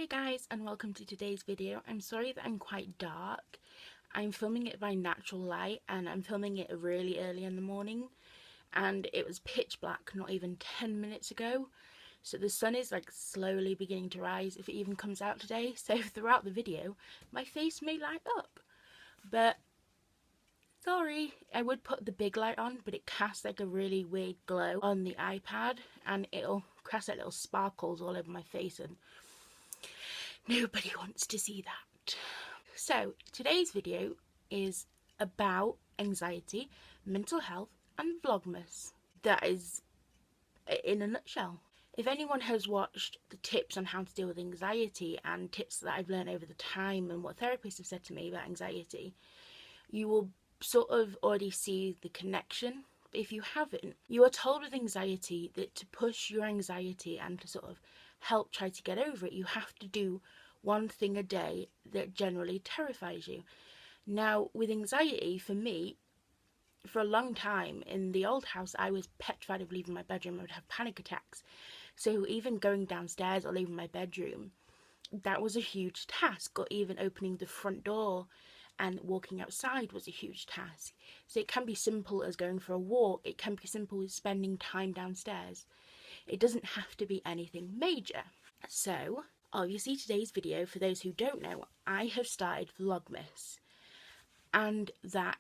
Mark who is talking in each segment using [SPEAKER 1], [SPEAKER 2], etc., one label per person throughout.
[SPEAKER 1] Hi guys, and welcome to today's video. I'm sorry that I'm quite dark. I'm filming it by natural light and I'm filming it really early in the morning, and it was pitch black not even 10 minutes ago, so the sun is like slowly beginning to rise if it even comes out today. So throughout the video my face may light up, but sorry. I would put the big light on, but it casts like a really weird glow on the iPad and it'll cast like little sparkles all over my face, and nobody wants to see that. So today's video is about anxiety, mental health and Vlogmas. That is in a nutshell. If anyone has watched the tips on how to deal with anxiety and tips that I've learned over the time and what therapists have said to me about anxiety, you will sort of already see the connection. But if you haven't, you are told with anxiety that to push your anxiety and to sort of help try to get over it, you have to do one thing a day that generally terrifies you. Now, with anxiety, for me, for a long time in the old house, I was petrified of leaving my bedroom. I would have panic attacks. So even going downstairs or leaving my bedroom, that was a huge task. Or even opening the front door and walking outside was a huge task. So it can be simple as going for a walk. It can be simple as spending time downstairs. It doesn't have to be anything major. So obviously today's video, for those who don't know, I have started Vlogmas, and that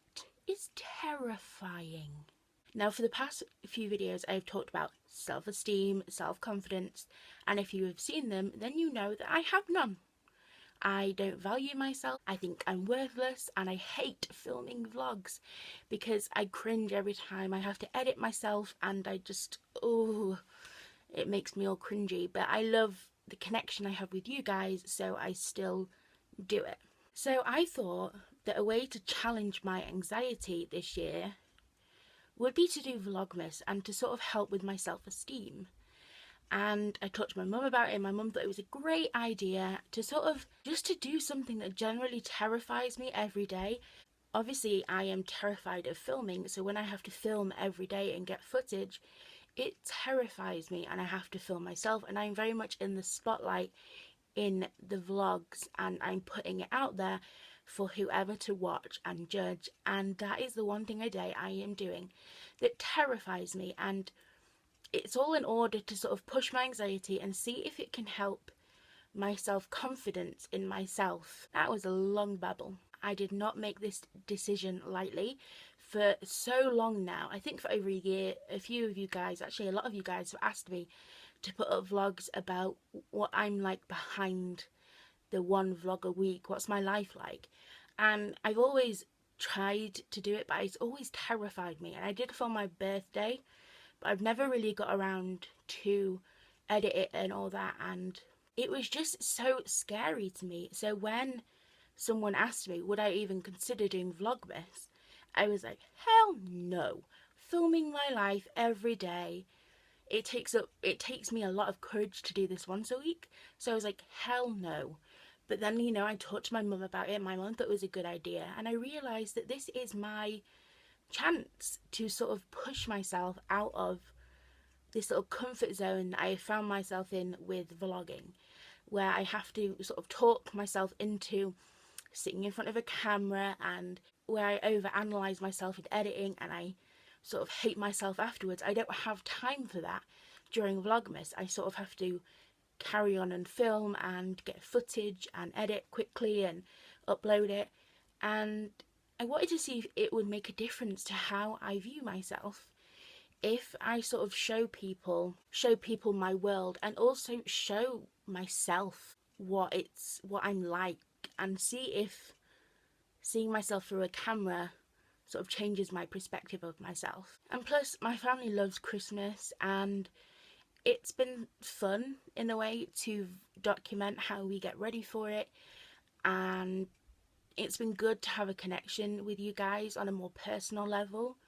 [SPEAKER 1] is terrifying. Now, for the past few videos I've talked about self-esteem, self-confidence, and if you have seen them then you know that I have none. I don't value myself, I think I'm worthless, and I hate filming vlogs because I cringe every time I have to edit myself, and I just, oh, it makes me all cringy. But I love the connection I have with you guys, so I still do it. So I thought that a way to challenge my anxiety this year would be to do Vlogmas and to sort of help with my self-esteem. And I talked to my mum about it, and my mum thought it was a great idea to sort of just to do something that generally terrifies me every day. Obviously I am terrified of filming, so when I have to film every day and get footage, it terrifies me, and I have to film myself, and I'm very much in the spotlight in the vlogs, and I'm putting it out there for whoever to watch and judge, and that is the one thing a day I am doing that terrifies me. And it's all in order to sort of push my anxiety and see if it can help my self-confidence in myself. That was a long babble. I did not make this decision lightly. For so long now, I think for over a year, a few of you guys, actually a lot of you guys, have asked me to put up vlogs about what I'm like behind the one vlog a week, what's my life like. And I've always tried to do it, but it's always terrified me. And I did for my birthday, but I've never really got around to edit it and all that, and it was just so scary to me. So when someone asked me would I even consider doing Vlogmas, I was like, hell no. Filming my life every day, it takes me a lot of courage to do this once a week. So I was like, hell no. But then, you know, I talked to my mum about it. My mum thought it was a good idea, and I realised that this is my chance to sort of push myself out of this little comfort zone that I found myself in with vlogging, where I have to sort of talk myself into sitting in front of a camera, and where I overanalyze myself in editing and I sort of hate myself afterwards. I don't have time for that during Vlogmas. I sort of have to carry on and film and get footage and edit quickly and upload it, and I wanted to see if it would make a difference to how I view myself if I sort of show people my world, and also show myself what I'm like, and see if seeing myself through a camera sort of changes my perspective of myself. And plus, my family loves Christmas, and it's been fun in a way to document how we get ready for it, and it's been good to have a connection with you guys on a more personal level,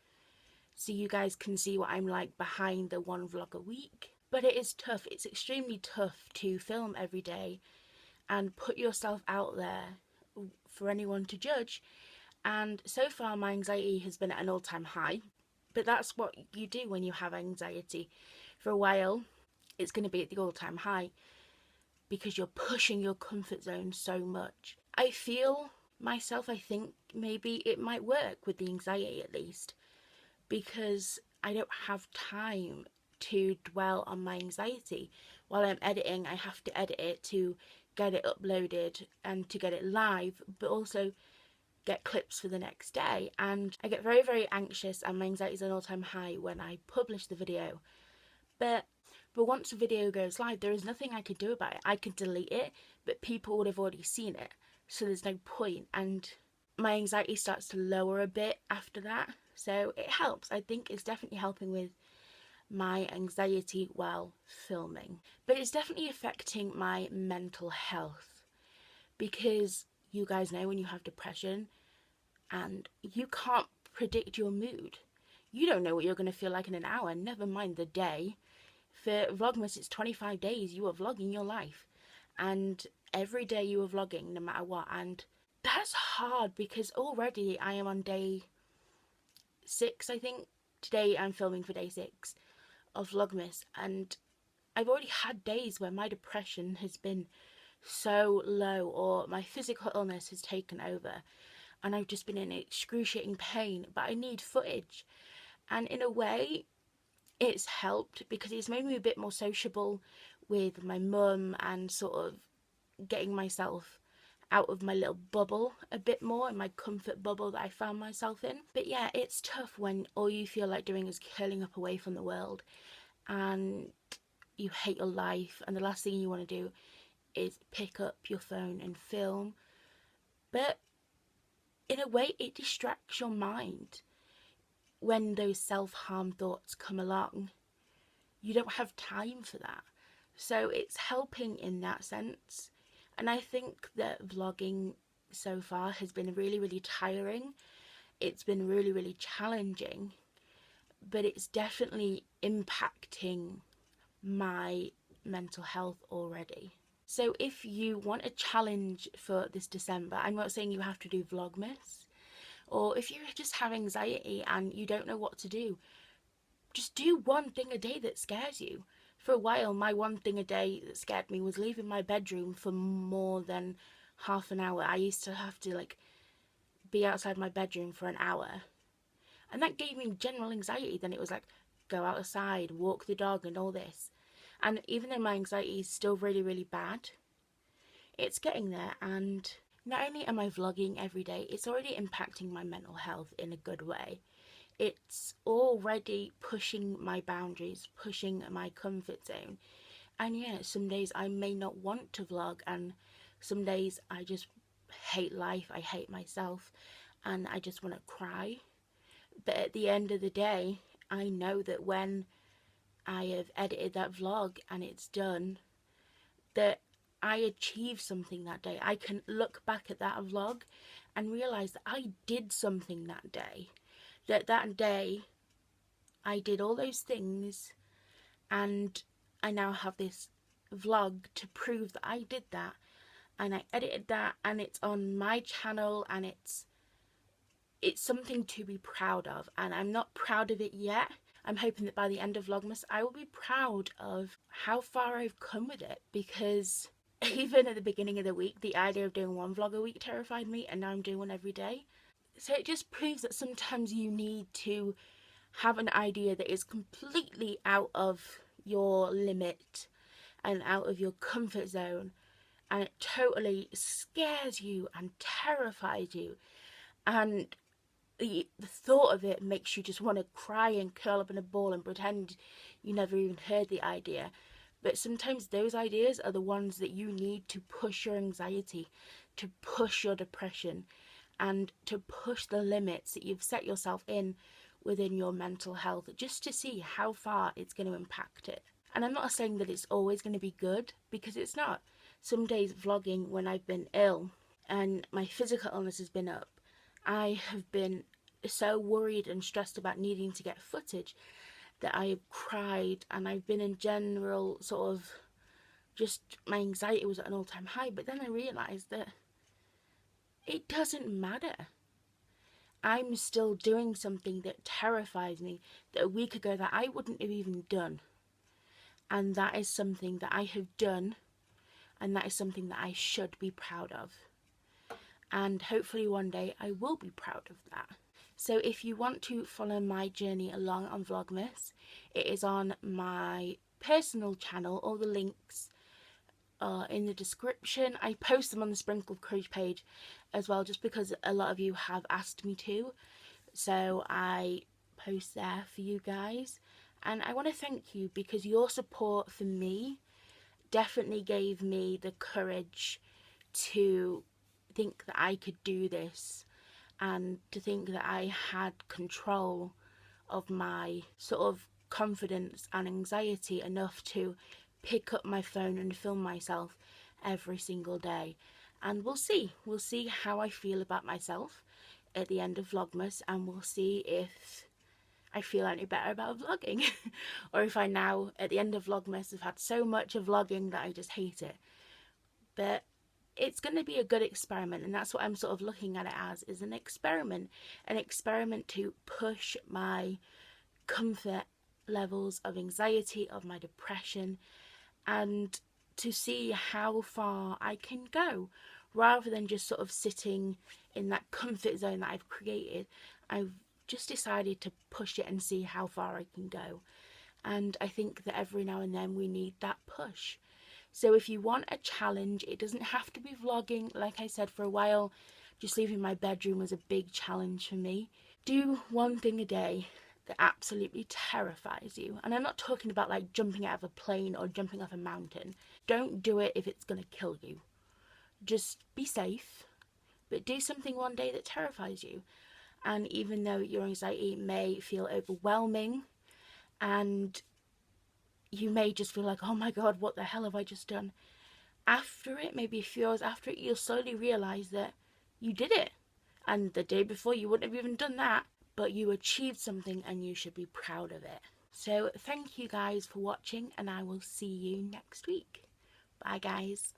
[SPEAKER 1] so you guys can see what I'm like behind the one vlog a week. But it is tough. It's extremely tough to film every day and put yourself out there for anyone to judge. And so far my anxiety has been at an all-time high, but that's what you do when you have anxiety. For a while it's going to be at the all-time high. because you're pushing your comfort zone so much. I feel myself, I think maybe it might work with the anxiety at least, because I don't have time to dwell on my anxiety. While I'm editing, I have to edit it to get it uploaded and to get it live, but also get clips for the next day. And I get very, very anxious, and my anxiety is an all-time high when I publish the video. But once the video goes live, there is nothing I could do about it. I could delete it, but people would have already seen it, so there's no point. And my anxiety starts to lower a bit after that, so it helps. I think it's definitely helping with my anxiety while filming. But it's definitely affecting my mental health, because you guys know when you have depression and you can't predict your mood. You don't know what you're going to feel like in an hour, never mind the day. For Vlogmas, it's 25 days you are vlogging your life, and every day you are vlogging no matter what. And that's hard, because already I am on day 6, I think. Today I'm filming for day 6 of Vlogmas, and I've already had days where my depression has been so low, or my physical illness has taken over, and I've just been in excruciating pain, but I need footage. And in a way, it's helped, because it's made me a bit more sociable with my mum, and sort of getting myself out of my little bubble a bit more, in my comfort bubble that I found myself in. But yeah, it's tough when all you feel like doing is curling up away from the world, and you hate your life, and the last thing you want to do is pick up your phone and film. But in a way, it distracts your mind. When those self-harm thoughts come along, you don't have time for that. So it's helping in that sense. And I think that vlogging so far has been really, really tiring. It's been really, really challenging, but it's definitely impacting my mental health already. So if you want a challenge for this December, I'm not saying you have to do Vlogmas, or if you just have anxiety and you don't know what to do, just do one thing a day that scares you. For a while, my one thing a day that scared me was leaving my bedroom for more than half an hour. I used to have to be outside my bedroom for an hour, and that gave me general anxiety. Then it was like, go outside, walk the dog, and all this. And even though my anxiety is still really, really bad, it's getting there. And not only am I vlogging every day, it's already impacting my mental health in a good way. It's already pushing my boundaries, pushing my comfort zone. And yeah, some days I may not want to vlog, and some days I just hate life, I hate myself, and I just want to cry. But at the end of the day, I know that when I have edited that vlog and it's done, that I achieved something that day. I can look back at that vlog and realise that I did something that day. That day I did all those things, and I now have this vlog to prove that I did that, and I edited that, and it's on my channel, and it's something to be proud of. And I'm not proud of it yet. I'm hoping that by the end of Vlogmas I will be proud of how far I've come with it, because even at the beginning of the week the idea of doing one vlog a week terrified me, and now I'm doing one every day. So it just proves that sometimes you need to have an idea that is completely out of your limit and out of your comfort zone, and it totally scares you and terrifies you, and the thought of it makes you just want to cry and curl up in a ball and pretend you never even heard the idea. But sometimes those ideas are the ones that you need to push your anxiety, to push your depression, and to push the limits that you've set yourself in within your mental health, just to see how far it's going to impact it. And I'm not saying that it's always going to be good, because it's not. Some days vlogging when I've been ill and my physical illness has been up, I have been so worried and stressed about needing to get footage that I have cried, and I've been in general sort of just, my anxiety was at an all-time high. But then I realised that it doesn't matter. I'm still doing something that terrifies me, that a week ago that I wouldn't have even done. And that is something that I have done, and that is something that I should be proud of. And hopefully one day I will be proud of that. So if you want to follow my journey along on Vlogmas, it is on my personal channel. All the links are in the description. I post them on the Sprinkled Courage page as well, just because a lot of you have asked me to. So I post there for you guys. And I want to thank you, because your support for me definitely gave me the courage to think that I could do this, and to think that I had control of my sort of confidence and anxiety enough to pick up my phone and film myself every single day. And we'll see how I feel about myself at the end of Vlogmas, and we'll see if I feel any better about vlogging or if I now at the end of Vlogmas have had so much of vlogging that I just hate it. But it's going to be a good experiment, and that's what I'm sort of looking at it as, is an experiment to push my comfort levels of anxiety, of my depression, and to see how far I can go, rather than just sort of sitting in that comfort zone that I've created. I've just decided to push it and see how far I can go. And I think that every now and then we need that push. So if you want a challenge, it doesn't have to be vlogging. Like I said, for a while, just leaving my bedroom was a big challenge for me. Do one thing a day that absolutely terrifies you. And I'm not talking about like jumping out of a plane or jumping off a mountain. Don't do it if it's going to kill you. Just be safe, but do something one day that terrifies you. And even though your anxiety may feel overwhelming, and you may just feel like, oh my god, what the hell have I just done? After it, maybe a few hours after it, you'll slowly realise that you did it. And the day before you wouldn't have even done that, but you achieved something and you should be proud of it. So thank you guys for watching, and I will see you next week. Bye guys.